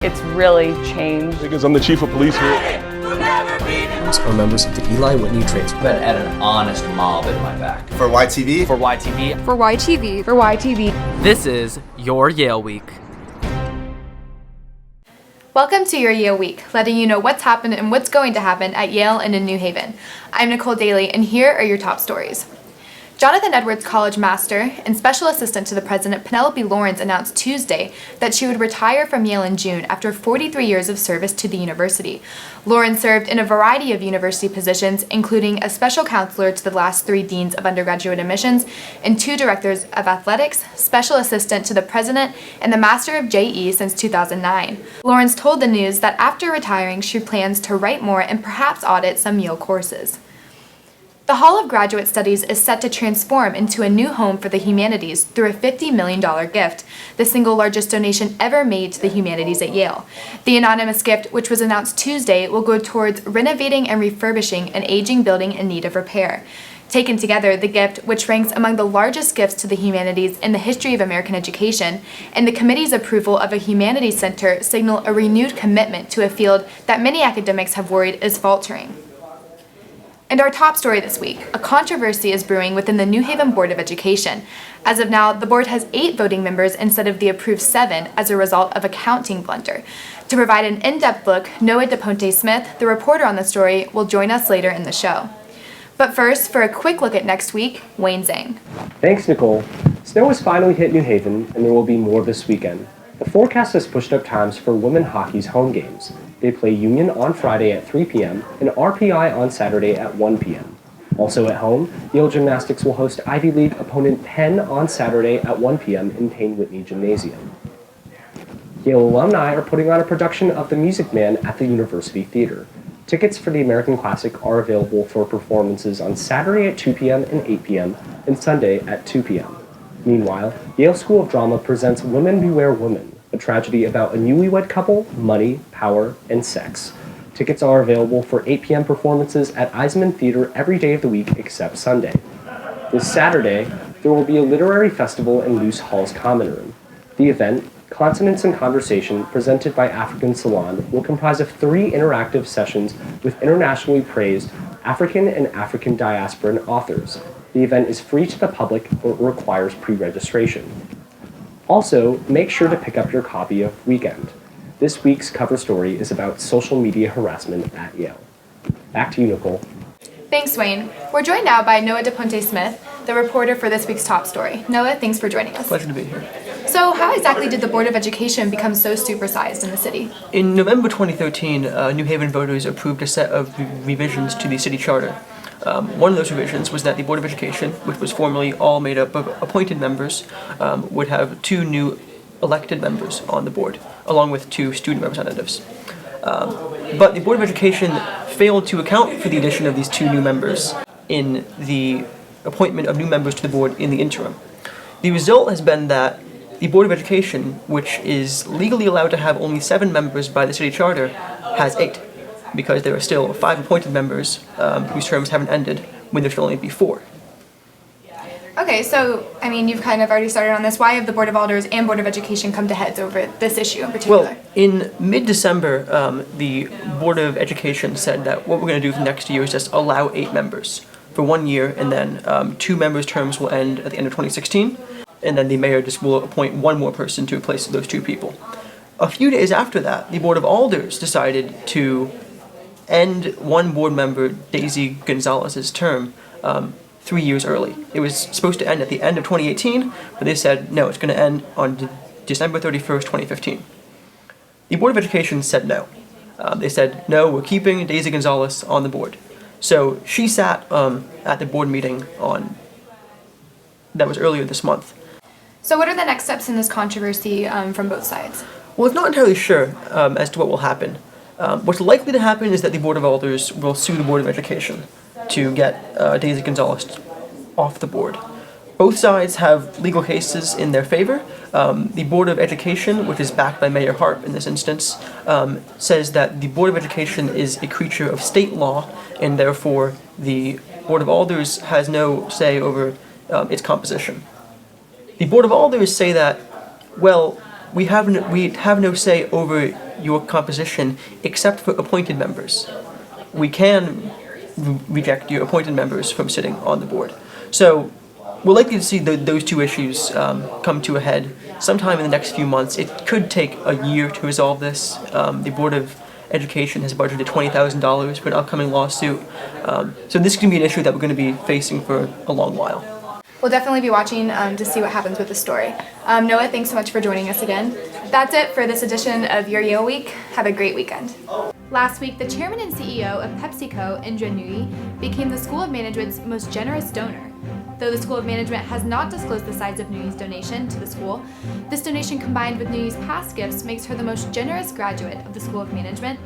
it's really changed. Because I'm the chief of police here. Are members of the Eli Whitney Trades. But had an honest mob at my back. For YTV. For YTV. For YTV. For YTV. This is your Yale Week. Welcome to your Yale Week, letting you know what's happened and what's going to happen at Yale and in New Haven. I'm Nicole Daly, and here are your top stories. Jonathan Edwards College Master and Special Assistant to the President Penelope Laurans announced Tuesday that she would retire from Yale in June after 43 years of service to the university. Laurans served in a variety of university positions, including a special counselor to the last 3 deans of undergraduate admissions and 2 directors of athletics, special assistant to the president, and the Master of JE since 2009. Laurans told the News that after retiring, she plans to write more and perhaps audit some Yale courses. The Hall of Graduate Studies is set to transform into a new home for the humanities through a $50 million gift, the single largest donation ever made to the humanities at Yale. The anonymous gift, which was announced Tuesday, will go towards renovating and refurbishing an aging building in need of repair. Taken together, the gift, which ranks among the largest gifts to the humanities in the history of American education, and the committee's approval of a humanities center signal a renewed commitment to a field that many academics have worried is faltering. And our top story this week, a controversy is brewing within the New Haven Board of Education. As of now, the board has 8 voting members instead of the approved 7 as a result of a counting blunder. To provide an in-depth look, Noah DePonte Smith, the reporter on the story, will join us later in the show. But first, for a quick look at next week, Wayne Zhang. Thanks, Nicole. Snow has finally hit New Haven, and there will be more this weekend. The forecast has pushed up times for women hockey's home games. They play Union on Friday at 3 p.m. and RPI on Saturday at 1 p.m. Also at home, Yale Gymnastics will host Ivy League opponent Penn on Saturday at 1 p.m. in Payne Whitney Gymnasium. Yale alumni are putting on a production of The Music Man at the University Theater. Tickets for the American Classic are available for performances on Saturday at 2 p.m. and 8 p.m. and Sunday at 2 p.m. Meanwhile, Yale School of Drama presents Women Beware Women, a tragedy about a newlywed couple, money, power, and sex. Tickets are available for 8 p.m. performances at Eisman Theater every day of the week except Sunday. This Saturday, there will be a literary festival in Luce Hall's Common Room. The event, Consonance and Conversation, presented by African Salon, will comprise of 3 interactive sessions with internationally praised African and African diasporan authors. The event is free to the public, but requires pre-registration. Also, make sure to pick up your copy of Weekend. This week's cover story is about social media harassment at Yale. Back to you, Nicole. Thanks, Wayne. We're joined now by Noah DePonte Smith, the reporter for this week's top story. Noah, thanks for joining us. Pleasure to be here. So, how exactly did the Board of Education become so supersized in the city? In November 2013, New Haven voters approved a set of revisions to the city charter. One of those revisions was that the Board of Education, which was formerly all made up of appointed members, would have 2 new elected members on the board, along with 2 student representatives. But the Board of Education failed to account for the addition of these 2 new members in the appointment of new members to the board in the interim. The result has been that the Board of Education, which is legally allowed to have only 7 members by the city charter, has 8. Because there are still 5 appointed members whose terms haven't ended, when there should only be 4. Okay, so, you've kind of already started on this. Why have the Board of Alders and Board of Education come to heads over this issue in particular? Well, in mid-December, the Board of Education said that what we're going to do for next year is just allow 8 members for 1 year, and then 2 members' terms will end at the end of 2016, and then the mayor just will appoint 1 more person to replace those 2 people. A few days after that, the Board of Alders decided to end 1 board member, Daisy Gonzalez's term, 3 years early. It was supposed to end at the end of 2018, but they said, no, it's going to end on December 31st, 2015. The Board of Education said no. They said, no, we're keeping Daisy Gonzalez on the board. So she sat at the board meeting that was earlier this month. So what are the next steps in this controversy from both sides? Well, it's not entirely sure as to what will happen. What's likely to happen is that the Board of Alders will sue the Board of Education to get Daisy Gonzalez off the board. Both sides have legal cases in their favor. The Board of Education, which is backed by Mayor Harp in this instance, says that the Board of Education is a creature of state law, and therefore the Board of Alders has no say over its composition. The Board of Alders say that, well, we have no say over your composition except for appointed members. We can reject your appointed members from sitting on the board. So we're likely to see those two issues come to a head sometime in the next few months. It could take a year to resolve this. The Board of Education has budgeted $20,000 for an upcoming lawsuit. So this is going to be an issue that we're going to be facing for a long while. We'll definitely be watching to see what happens with the story. Noah, thanks so much for joining us again. That's it for this edition of Your Yale Week. Have a great weekend. Last week, the chairman and CEO of PepsiCo, Indra Nooyi, became the School of Management's most generous donor. Though the School of Management has not disclosed the size of Nooyi's donation to the school, this donation combined with Nooyi's past gifts makes her the most generous graduate of the School of Management